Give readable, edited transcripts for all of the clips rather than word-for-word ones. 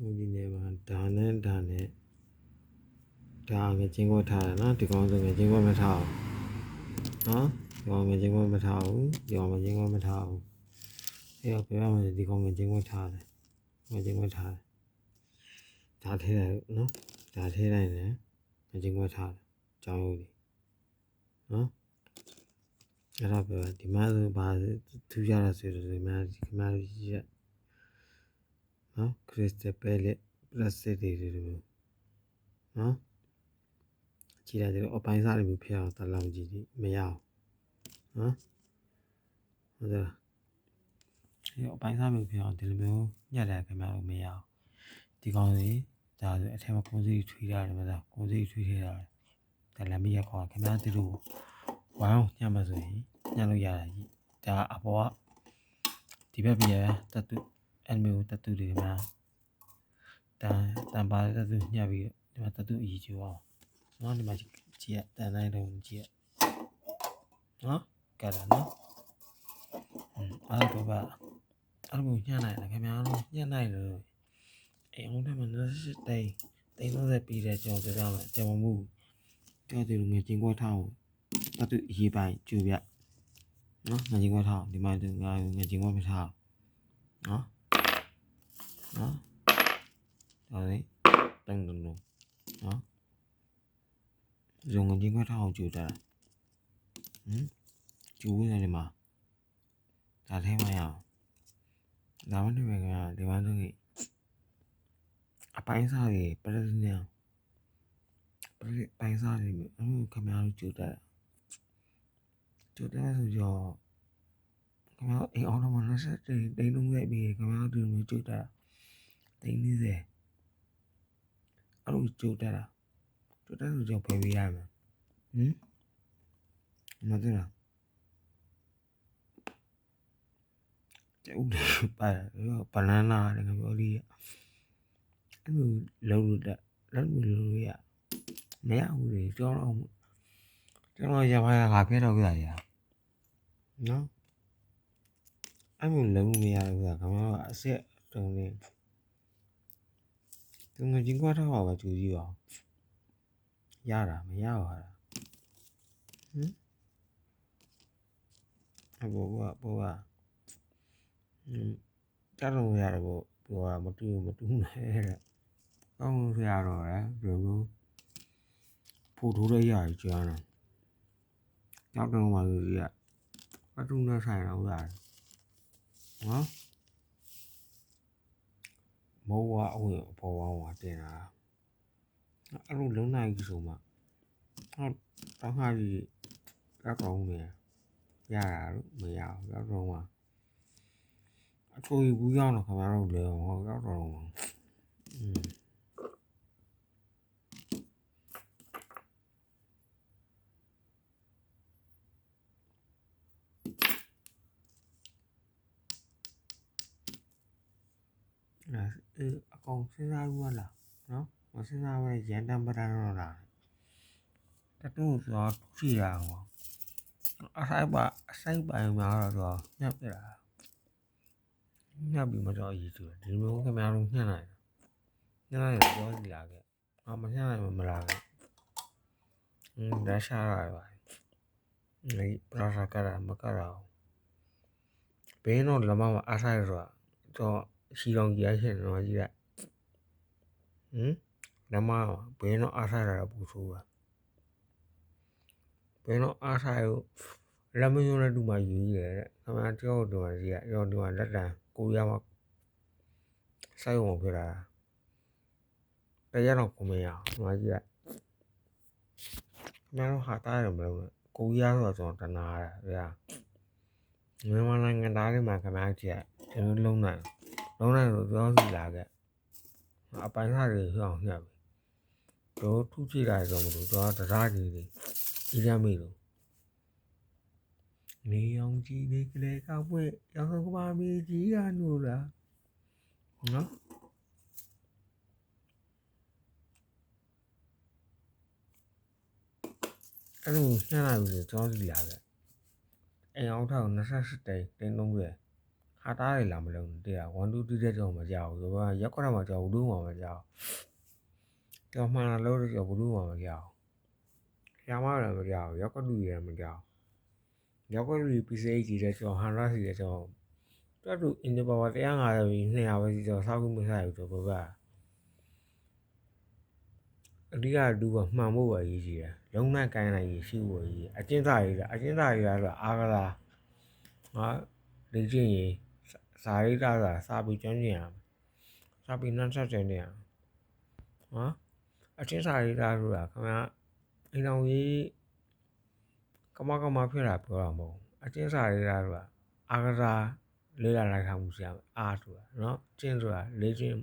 ဒီနေ့မှာဒါနဲ့ဒါငယ်ချင်းကိုထားတယ်နော်ဒီကောင်ဆိုငယ်ချင်းကိုမထားဘူးနော်ဒီကောင်ငယ်ချင်းကိုမထားဘူးဒီကောင်ငယ်ချင်းကိုမထားဘူးအဲ့တော့ပြောရမယ်ဒီကောင်ငယ်ချင်းကိုထားတယ်ငယ်ချင်းကိုထားတယ်ဒါထဲတယ်နော်ဒါထဲတိုင်းလည်းငယ်ချင်းကိုထားတယ်ကြောင်းရုပ်ဒီနော်အဲ့တော့ပြောဒီမှာဆိုဘာထူးခြားတာဆိုတော့ဒီမှာဒီမှာကြီးရနော်ခရစ်စတယ်ပဲလက်ပလက်စတစ်တွေနော်ကြည့်လိုက်တယ်အပိုင်းစားတွေမျိုးဖြစ်အောင်တလောင်ကြည့်ဒီမရအောင်နော်ဟုတ်တယ်ဒီအပိုင်းစားမျိုးဖြစ်အောင်ဒီလိုမျိုးညှက်တယ်ခင်ဗျားတို့မရအောင်ဒီကောင်ကြီးဒါဆိုအထက်မှာကုန်းစီထွေးရတယ်မလားကုန်းစီထွေးထည့်ရတယ်ဒါလည်းမရခေါ်ခင်ဗျားတို့ဝိုင်းအောင်ညှက်မှဆိုရင်ညှက်လို့ရတာကြီးဒါအပေါ်ကဒီဘက်ပြရတတူအဲ့မျိုးတတူတွေမှာတန်ပါတတူညှက်ပြီးဒီမှာတတူအကြီးကျအောင်နော်ဒီမှာကြည့်ရတန်တိုင်းတော့ကြည့်ရနော်ကဲလားနော်အဲ့တော့ပါအဲ့လိုညှက်နိုင်တယ်ခင်ဗျားတို့ညှက်နိုင်လို့အိမ်အောင်ထဲမှာ28တိန်30ပြီးတဲ့ကျွန်တော်ပြောရမယ်ကျွန်တော်မှုကြောက်တယ်ငွေချင်းကွက်ထားအောင်တတူအရေးပိုင်းကျူပြနော်ငွေချင်းကွက်ထားဒီမှာငွေချင်းကွက်မထားနော်ဒါလေးတုံနော်ဇုံငွေချင်းကွက်ထားအောင်ကျူတာကျူနေတယ်မှာဒါထဲမှာရအောင်ဒါမှမဟုတ်ခင်ဗျာဒီမှာဆိုရင်အပိုင်းစားတွေပလက်နေပိုင်းစားတွေမျိုးခင်ဗျားတို့ကျူတာဆိုတော့ခင်ဗျားအိမ်အောင်တော့20တိန်30ပြီးခင်ဗျားတို့မျိုးကျူတာတိန်40အဲ့လိုကျူတာဆိုတော့ဖယ်ပေးရမှာမသိလားကျူပါဘနာနာလည်းပြောလို့အဲ့လိုလုံးလို့ရမရဘူးလေကျွန်တော်ရပါရခါပြတော့ပြရနော်အဲ့လိုလုံးမရဘူးခင်ဗျားအဆက်တုံးနေသူငချင်းကွာထားပါကျူကြည့်ပါရတာမရပါလားအဘောကကြားလို့ရတယ်ပေါ့ပြောတာမတူနဲ့တဲ့ကောင်းလို့ရတော့တယ်ဒီလိုဖို့ထိုးရရကြားတာကြောက်တော့မှလို့ကြီးကအတူနဲ့ဆိုင်တော့ရတယ်နော်မိုးဝအဝင်အပေါ်ဝါတင်တာအဲ့လိုလုံးနိုင်ကြီးဆိုမှဟုတ်တောင်းခါကြီးကတော့နေရတာလို့မရဘူးတော့မှအချိုးဘူးရောက်တော့ခင်ဗျားတို့လည်းဟောရောက်တော့အကောင်စဉ်းစားဘူးလားနော်မစဉ်းစားဘဲရန်တမ်းပဒန်းတော့လားတတူဆိုကြည့်ရအောင်အဆိုင်ပိုင်းမှာတော့ညက်ပြတာညက်ပြီးမတော့အရေးကြီးဒီလိုခင်ဗျားတို့ညှက်နိုင်ပြောစီလာခဲ့မညှက်နိုင်မလားခဲ့ဒါရှားရပါလေပရာစာကရာမကရာဘေးတော့လမမအားဆိုင်ဆိုတော့ရှိတော်ကြီးရရှင်တော့ကြီးရလမဘေးတော့အားဆိုင်ရတာပူဆိုးတာဘေးတော့အားဆိုင်ကိုလက်မယုံတဲ့သူမှယူရတဲ့ခင်ဗျားကြောက်တော့ကြီးရရောဒီမှာလက်တံကိုရမှာစိုက်အောင်ပြတာတရားတော့ကိုမရအောင်ငါကြီးရခင်ဗျားတို့ဟာတားရမလို့ကိုရဆိုတော့တနာရမြန်မာနိုင်ငံသားတွေမှာခင်ဗျားကြီးကဒီလိုလုံးနိုင်လို့ပြောစီလာခဲ့အပိုင်းစားတွေဟောင်းညပ်ပြီတို့ထုကြည့်လိုက်တော့မလို့တော့တရားကြီးတွေအီးရမေလို့နေအောင်ကြီးနေကလေးကောက်ပွဲရောင်းကဘာမီကြီးရနိုးလားနော်အဲ့လိုညှက်လိုက်ပြီတော့စီလာခဲ့အိမ်အောင်ထောက်28တိန်30 ဟာတားတွေလာမလုံးတရား1 2 3တဲ့ကြောင်မကြောက်ဆိုတော့ရက်ကွက်တော့မကြောက်ဘူးမှမကြောက်ကြောင်မှန်လာလို့ကြောက်ဘူးမှမကြောက်ရမလည်းမကြောက်ရက်ကွက်လူရမကြောက်ရက်ကွက်လူ PCH တဲ့ကြောင်ဟန်ရာစီတဲ့ကြောင်တော်တူအင်ဂျင်ပါဝါ150ပြီး200ပဲစီကြောင်စောက်ခုမဆိုင်ဘူးဆိုတော့ဗျာအဓိကလူကမှန်ဖို့ပဲရေးကြည့်တယ်လုံးနိုင်ကိုင်းနိုင်ရေးရှိဖို့ရေးအကျဉ်းသားရေးဆိုတာအားကစားငါလေ့ကျင့်ရေးစာရေးတာစာပြီးကျွမ်းကျင်ရမယ်စာပြီးနှမ်းဆက်တယ်နေရနော်အချင်းစာရေးတာဆိုတာခင်ဗျာအိမ်တော်ကြီးကမဖြစ်တာပြောတာမဟုတ်အချင်းစာရေးတာဆိုတာအားကစားလေးလာလိုက်ထားမှုရှိရမယ်အားဆိုတာနော်ကျင့်ဆိုတာလေ့ကျင့်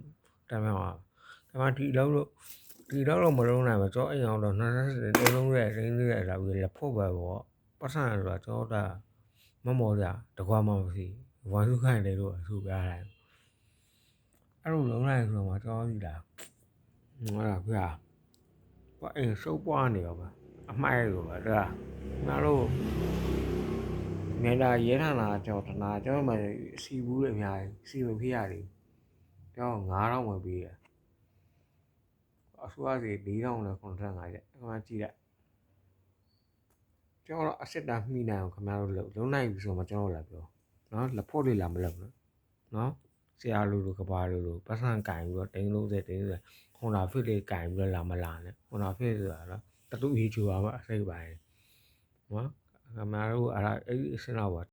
တမ်းမှအောင်ခင်ဗျာဒီလောက်တော့မလုံးနိုင်ဘူးကျွန်တော်အိမ်အောင်တော့20တိန်းလုံးရဲ့တိန်းလေးရဲ့လာပြီးလက်ဖို့ပဲပေါ့ပတ်စံဆိုတာကျွန်တော်တာမမော်ကြတကွာမှမရှိဝါစုခိုင်တယ်လို့အဆိုပြရတယ်အဲ့လိုလုံးနိုင်ဆိုတော့ကျွန်တော်ကြည့်တာဟုတ်လားဗျာဘာအိမ်စုပ်ပွားနေရောပါအမိုက်လိုပါဒါငါတို့မြန်မာရဲဌာနကျွန်တော်မှစီဘူးတွေအများကြီးစီမဖြစ်ရတယ်ကျွန်တော်9000ဝင်ပေးတယ်အစိုးရစီ4000နဲ့95ရက်ခင်ဗျာကြည့်လိုက်ကျွန်တော်အစစ်တာမှီနိုင်အောင်ခင်ဗျားတို့လုံးနိုင်ပြီဆိုမှကျွန်တော်လာပြောနော်လက်ဖို့လေးလာမလုပ်နော်ဆရာလူကဘာလူပတ်စံကင်ပြီးတော့တိန်း30ဟွန်ဒါဖစ်လေးကင်ပြီးတော့လာမလာနဲ့ဟွန်ဒါဖစ်ဆိုတာနော်တတူရေးချူပါမှအစိတ်ပိုင်းနော်ခင်ဗျားတို့အဲ့အစင်တော့